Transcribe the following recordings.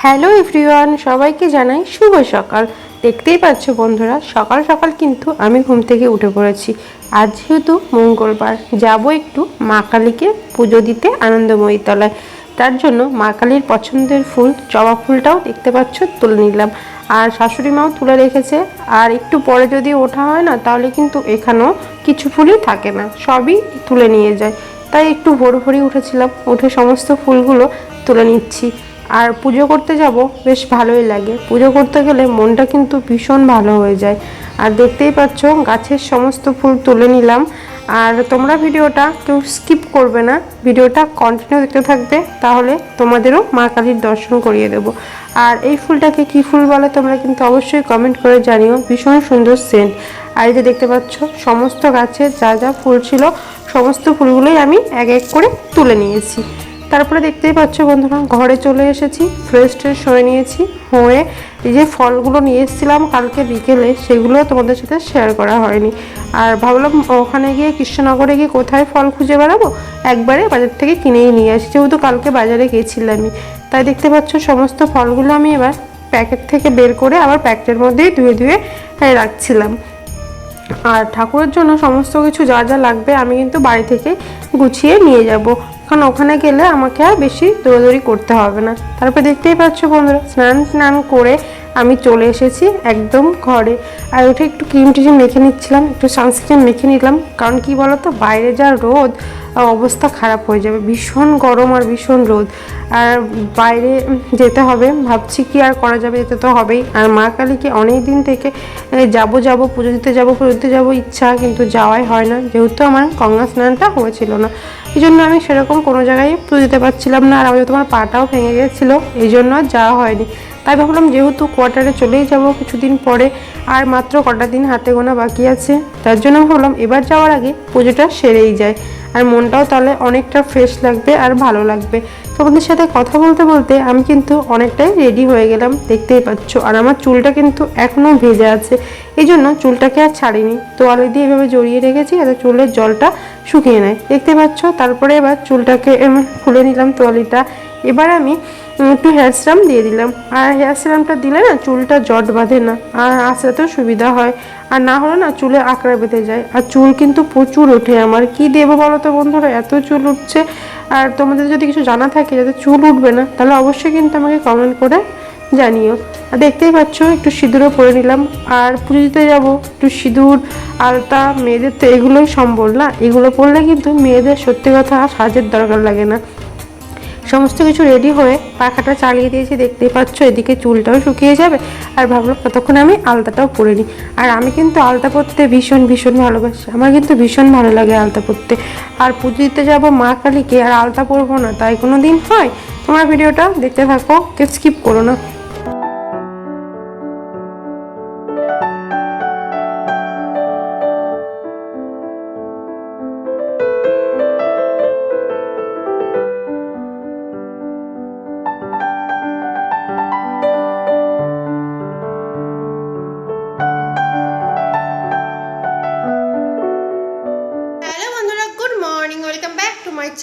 Hello everyone, সবাইকে জানাই শুভ সকাল। দেখতেই পাচ্ছ বন্ধুরা, সকাল সকাল কিন্তু আমি ঘুম থেকে উঠে পড়েছি। আজ যেহেতু মঙ্গলবার, যাব একটু মা কালীকে পুজো দিতে আনন্দময়ী তলায়। তার জন্য মা কালীর পছন্দের ফুল জবা ফুলটাও দেখতে পাচ্ছ তুলে নিলাম, আর শাশুড়ি মাও তুলে রেখেছে। আর একটু পরে যদি ওঠা হয় না, তাহলে কিন্তু এখানেও কিছু ফুলই থাকে না, সবই তুলে নিয়ে যায়। তাই একটু ভোর ভোরই উঠেছিলাম, উঠে সমস্ত ফুলগুলো তুলে নিচ্ছি। আর পুজো করতে যাব, বেশ ভালোই লাগে। পুজো করতে গেলে মনটা কিন্তু ভীষণ ভালো হয়ে যায়। আর দেখতেই পাচ্ছ গাছের সমস্ত ফুল তুলে নিলাম। আর তোমরা ভিডিওটা কেউ স্কিপ করবে না, ভিডিওটা কন্টিনিউ দেখতে থাকবে, তাহলে তোমাদেরও মা কালীর দর্শন করিয়ে দেব। আর এই ফুলটাকে কী ফুল বলে তোমরা কিন্তু অবশ্যই কমেন্ট করে জানিও। ভীষণ সুন্দর সেন্ট। আর এই যে দেখতে পাচ্ছ সমস্ত গাছে যা যা ফুল ছিল, সমস্ত ফুলগুলোই আমি এক এক করে তুলে নিয়েছি। তারপরে দেখতেই পাচ্ছ বন্ধুরা, ঘরে চলে এসেছি, ফ্রেশ ট্রেশ হয়ে নিয়েছি। হয়ে এই যে ফলগুলো নিয়ে এসেছিলাম কালকে বিকেলে, সেগুলো তোমাদের সাথে শেয়ার করা হয়নি। আর ভাবলাম ওখানে গিয়ে কৃষ্ণনগরে গিয়ে কোথায় ফল খুঁজে বেড়াবো, একবারে বাজার থেকে কিনেই নিয়ে আসি, যেহেতু কালকে বাজারে গেছিলামই। তাই দেখতে পাচ্ছ সমস্ত ফলগুলো আমি এবার প্যাকেট থেকে বের করে আবার প্যাকেটের মধ্যেই ধুয়ে ধুয়ে রাখছিলাম। আর ঠাকুরের জন্য সমস্ত কিছু যা যা লাগবে আমি কিন্তু বাড়ি থেকে গুছিয়ে নিয়ে যাব, কারণ ওখানে গেলে আমাকে আর বেশি দৌড়াদৌড়ি করতে হবে না। তারপর দেখতেই পাচ্ছ বন্ধুরা, স্নান করে আমি চলে এসেছি একদম ঘরে। আর উঠে একটু ক্রিম টিম মেখে নিচ্ছিলাম, একটু সানস্ক্রিন মেখে নিলাম। কারণ কি বলতো, বাইরে যা রোদ, অবস্থা খারাপ হয়ে যাবে, ভীষণ গরম আর ভীষণ রোদ। আর বাইরে যেতে হবে, ভাবছি কি আর করা যাবে, যেতে তো হবেই। আর মা কালীকে অনেক দিন থেকে যাব পুজো দিতে যাব ইচ্ছা, কিন্তু যাওয়াই হয় না, যেহেতু আমার গঙ্গা স্নানটা হয়েছিল না। এই জন্য আমি সেরকম কোনো জায়গায় পুজো দিতে পারছিলাম না। আর আমি তোমার পাটাও ভেঙে গেছিলো, এই জন্য আর যাওয়া হয়নি। তাই ভাবলাম যেহেতু কোয়ার্টারে চলেই যাব কিছুদিন পরে, আর মাত্র কটা দিন হাতে গোনা বাকি আছে, তার জন্য ভাবলাম এবার যাওয়ার আগে পুজোটা সেরেই যায়। আর মনটাও তাহলে অনেকটা ফ্রেশ লাগবে আর ভালো লাগবে। তোমাদের সাথে কথা বলতে বলতে আমি কিন্তু অনেকটাই রেডি হয়ে গেলাম, দেখতেই পাচ্ছ। আর আমার চুলটা কিন্তু এখনও ভেজে আছে, এই জন্য চুলটাকে আর ছাড়িনি, তোয়ালে দিয়ে এভাবে জড়িয়ে রেখেছি যাতে চুলের জলটা শুকিয়ে নেয়, দেখতে পাচ্ছ। তারপরে এবার চুলটাকে খুলে নিলাম তোয়ালিটা। এবার আমি একটু হেয়ার সিরাম দিয়ে দিলাম। আর হেয়ার সিরামটা দিলে না চুলটা জট বাঁধে না, আর আঁচড়াতেও সুবিধা হয়। আর না হলে না চুলে আঁকড়া বেঁধে যায়। আর চুল কিন্তু প্রচুর ওঠে আমার, কি দেবো বলো তো বন্ধুরা, এত চুল উঠছে। আর তোমাদের যদি কিছু জানা থাকে যাতে চুল উঠবে না, তাহলে অবশ্যই কিন্তু আমাকে কমেন্ট করে জানিও। আর দেখতেই পাচ্ছ একটু সিঁদুরও পরে নিলাম। আর পুজো দিতে যাবো, একটু সিঁদুর আলতা, মেয়েদের তো এগুলোই সম্বল না, এগুলো পরলে কিন্তু মেয়েদের সত্যি কথা সাজের দরকার লাগে না। সমস্ত কিছু রেডি হয়ে পাখাটা চালিয়ে দিয়েছি, দেখতেই পাচ্ছ। এদিকে চুলটাও শুকিয়ে যাবে, আর ভাবলাম ততক্ষণ আমি আলতাটাও পরে নিই। আর আমি কিন্তু আলতা পরতে ভীষণ ভীষণ ভালোবাসি, আমার কিন্তু ভীষণ ভালো লাগে আলতা পরতে। আর পুজো দিতে যাবো মা কালীকে, আর আলতা পরবো না তাই কোনো দিন হয়? তোমার ভিডিওটা দেখতে থাকো, কেউ স্কিপ করো না।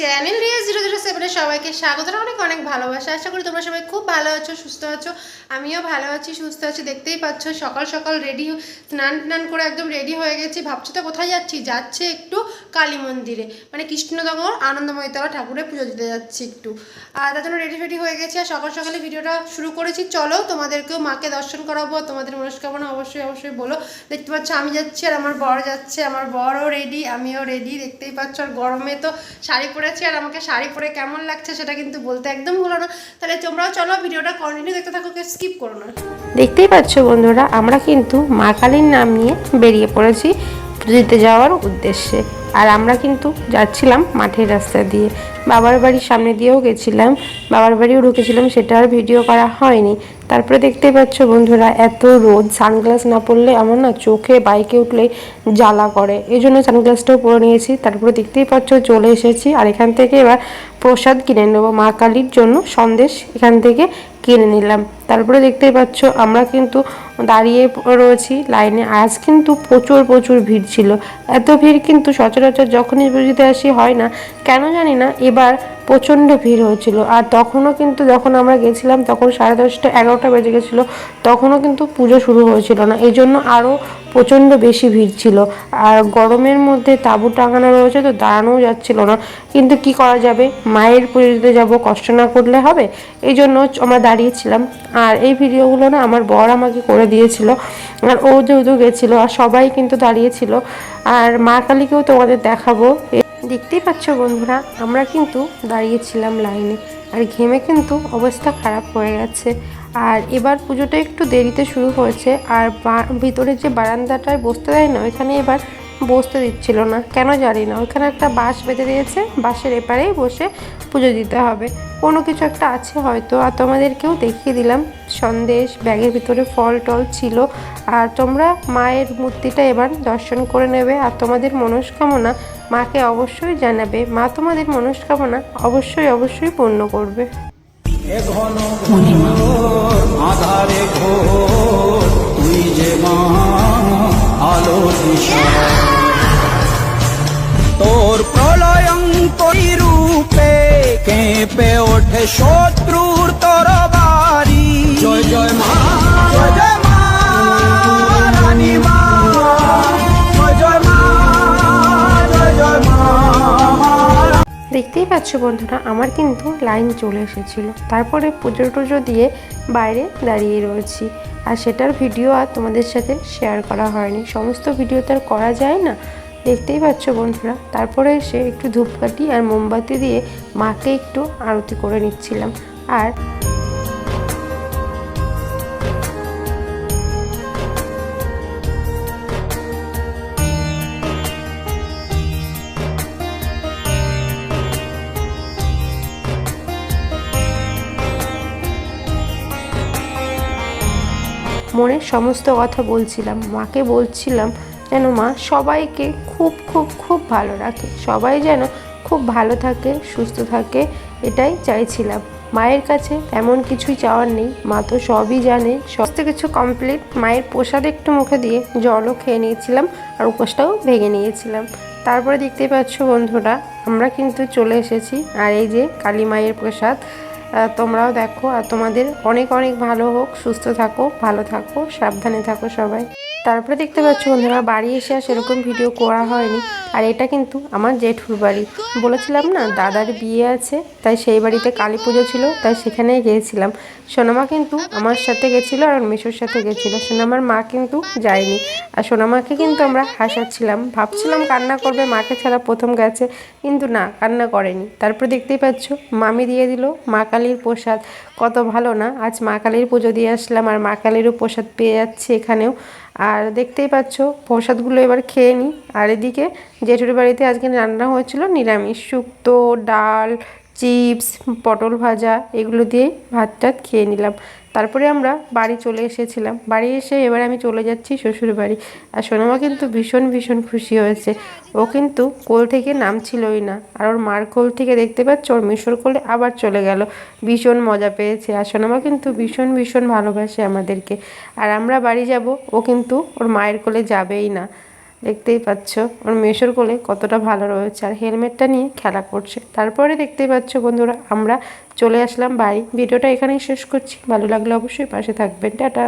চ্যানেল রিয়া 007-এ সবাইকে স্বাগত, অনেক অনেক ভালোবাসা। আশা করি তোমরা সবাই খুব ভালো আছো, সুস্থ আছো। আমিও ভালো আছি, সুস্থ আছি। দেখতেই পাচ্ছ সকাল সকাল রেডি, স্নান করে একদম রেডি হয়ে গেছি। ভাবছি তো কোথায় যাচ্ছি একটু কালী মন্দিরে, মানে কৃষ্ণনগর আনন্দময়ী তলা ঠাকুরের পুজো দিতে যাচ্ছি একটু। আর তার জন্য রেডি হয়ে গেছি। আর সকাল সকালে ভিডিওটা শুরু করেছি। চলো তোমাদেরকেও মাকে দর্শন করাবো, তোমাদের মনস্কামনা অবশ্যই বলো। দেখতে পাচ্ছ আমি যাচ্ছি আর আমার বর যাচ্ছে, আমার বরও রেডি, আমিও রেডি, দেখতেই পাচ্ছ। আর গরমে তো শাড়ি পরেছি, আর আমাকে শাড়ি পরে কেমন লাগছে সেটা কিন্তু বলতে একদম ভুলো না। তাহলে তোমরাও চলো ভিডিওটা কন্টিনিউ দেখতে থাকো, কেউ স্কিপ করো না। দেখতেই পাচ্ছ বন্ধুরা, আমরা কিন্তু মা কালীর নাম নিয়ে বেরিয়ে পড়েছি পুজো দিতে যাওয়ার উদ্দেশ্যে। আর আমরা কিন্তু যাচ্ছিলাম মাঠের রাস্তা দিয়ে, বাবার বাড়ির সামনে দিয়েও গেছিলাম, বাবার বাড়িও ঢুকেছিলাম, সেটা আর ভিডিও করা হয়নি। তারপরে দেখতেই পাচ্ছ বন্ধুরা, এত রোদ, সানগ্লাস না পরলে আমার না চোখে বাইকে উঠলে জ্বালা করে, এই জন্য সানগ্লাসটাও পরে নিয়েছি। তারপরে দেখতেই পাচ্ছ চলে এসেছি। আর এখান থেকে এবার প্রসাদ কিনে নেবো, মা কালীর জন্য সন্দেশ এখান থেকে কিনে নিলাম। তারপরে দেখতেই পাচ্ছ আমরা কিন্তু দাঁড়িয়ে রয়েছি লাইনে। আজ কিন্তু প্রচুর ভিড় ছিল, এত ভিড় কিন্তু সচরাচর যখনই পুজো দিতে আসি হয় না, কেন জানি না এবার প্রচণ্ড ভিড় হয়েছিল। আর তখনও কিন্তু যখন আমরা গেছিলাম তখন 10:30 11টা বেজে গেছিলো, তখনও কিন্তু পুজো শুরু হয়েছিল না, এই জন্য আরও প্রচণ্ড বেশি ভিড় ছিল। আর গরমের মধ্যে তাঁবু টাঙানো রয়েছে তো দাঁড়ানোও যাচ্ছিল না, কিন্তু কি করা যাবে, মায়ের পুজো দিতে যাবো, কষ্ট না করলে হবে, এই জন্য আমরা দাঁড়িয়েছিলাম। আর এই ভিডিওগুলো না আমার বর আমাকে করে দিয়েছিল, আর ও যেহেতু গেছিলো আর সবাই কিন্তু দাঁড়িয়েছিল। আর মা কালীকেও তোমাদের দেখাবো। দেখতেই পাচ্ছ বন্ধুরা, আমরা কিন্তু দাঁড়িয়েছিলাম লাইনে, আর ঘেমে কিন্তু অবস্থা খারাপ হয়ে গেছে। আর এবার পুজোটা একটু দেরিতে শুরু হয়েছে, আর ভিতরে যে বারান্দাটায় বসতে দেয় না, ওইখানে এবার বসতে দিচ্ছিল না, কেন জানি না। ওইখানে একটা বাঁশ বেঁধে দিয়েছে, বাঁশের এপারেই বসে পুজো দিতে হবে, কোনো কিছু একটা আছে হয়তো। আর তোমাদেরকেও দেখিয়ে দিলাম সন্দেশ, ব্যাগের ভিতরে ফল টল ছিল। আর তোমরা মায়ের মূর্তিটা এবার দর্শন করে নেবে, আর তোমাদের মনস্কামনা মাকে অবশ্যই জানাবে, মা তোমাদের মনস্কামনা অবশ্যই অবশ্যই পূর্ণ করবে। আধারে ঘোর তুই যে মা আলো দিশা, তোর প্রলয়ঙ্করী রূপে কেঁপে ওঠে শত্রুর তরবারি। জয় জয় মা, জয় জয় মা রানী মা, জয় জয় মা, জয় জয় মা। দেখতেই পাচ্ছ বন্ধুরা, আমার কিন্তু লাইন চলে এসেছিল, তারপরে পুজো টুজো দিয়ে বাইরে দাঁড়িয়ে রয়েছি। আর সেটার ভিডিও আর তোমাদের সাথে শেয়ার করা হয়নি, সমস্ত ভিডিও তো আর করা যায় না। দেখতেই পাচ্ছ বন্ধুরা, তারপরে এসে একটু ধূপকাঠি আর মোমবাতি দিয়ে মাকে একটু আরতি করে নিচ্ছিলাম। আর মনের সমস্ত কথা বলছিলাম মাকে, বলছিলাম যেন মা সবাইকে খুব খুব খুব ভালো রাখে, সবাই যেন খুব ভালো থাকে, সুস্থ থাকে, এটাই চাইছিলাম। মায়ের কাছে এমন কিছুই চাওয়ার নেই, মা তো সবই জানে। সমস্ত কিছু কমপ্লিট, মায়ের প্রসাদ একটু মুখে দিয়ে জলও খেয়ে নিয়েছিলাম, আর উপোসটাও ভেঙে নিয়েছিলাম। তারপরে দেখতেই পাচ্ছ বন্ধুরা, আমরা কিন্তু চলে এসেছি। আর এই যে কালী মায়ের প্রসাদ, তোমরাও দেখো, আর তোমাদের অনেক অনেক ভালো হোক, সুস্থ থাকো, ভালো থাকো, সাবধানে থাকো সবাই। তারপরে দেখতে পাচ্ছ বন্ধুরা, বাড়ি এসে আর সেরকম ভিডিও করা হয়নি। আর এটা কিন্তু আমার জেঠুর বাড়ি, বলেছিলাম না দাদার বিয়ে আছে, তাই সেই বাড়িতে কালী পুজো ছিল, তাই সেখানেই গিয়েছিলাম। সোনামা কিন্তু আমার সাথে গেছিলো আর মেশোর সাথে গেছিলো, সোনামার মা কিন্তু যায়নি। আর সোনামাকে কিন্তু আমরা হাসাচ্ছিলাম, ভাবছিলাম কান্না করবে, মাকে ছাড়া প্রথম গেছে, কিন্তু না, কান্না করেনি। তারপরে দেখতেই পাচ্ছ মামি দিয়ে দিল মা কালীর প্রসাদ, কত ভালো না, আজ মা কালীর পুজো দিয়ে আসলাম আর মা কালীরও প্রসাদ পেয়ে যাচ্ছি এখানেও। আর দেখতেই পাচ্ছ প্রসাদগুলো এবার খেয়ে নিই। আর এদিকে জেঠুর বাড়িতে আজকে রান্না হয়েছিল নিরামিষ, শুক্তো, ডাল, চিপস, পটল ভাজা, এগুলো দিয়েই ভাত টাত খেয়ে নিলাম। তারপরে আমরা বাড়ি চলে এসেছিলাম, বাড়ি এসে এবার আমি চলে যাচ্ছি শ্বশুর বাড়ি। আর সোনামা কিন্তু ভীষণ ভীষণ খুশি হয়েছে, ও কিন্তু কোল থেকে নামছিলই না। আর ওর মার কোল থেকে দেখতে পাচ্ছ ওর মেশোর কোলে আবার চলে গেল, ভীষণ মজা পেয়েছে। আর সোনামা কিন্তু ভীষণ ভীষণ ভালোবাসে আমাদেরকে। আর আমরা বাড়ি যাব, ও কিন্তু ওর মায়ের কোলে যাবেই না। দেখতেই পাচ্ছ ওর মেশোর কোলে কতটা ভালো রয়েছে, আর হেলমেটটা নিয়ে খেলা করছে। তারপরে দেখতেই পাচ্ছ বন্ধুরা, আমরা চলে আসলাম বাড়ি। ভিডিওটা এখানেই শেষ করছি, ভালো লাগলে অবশ্যই পাশে থাকবেন, টাটা।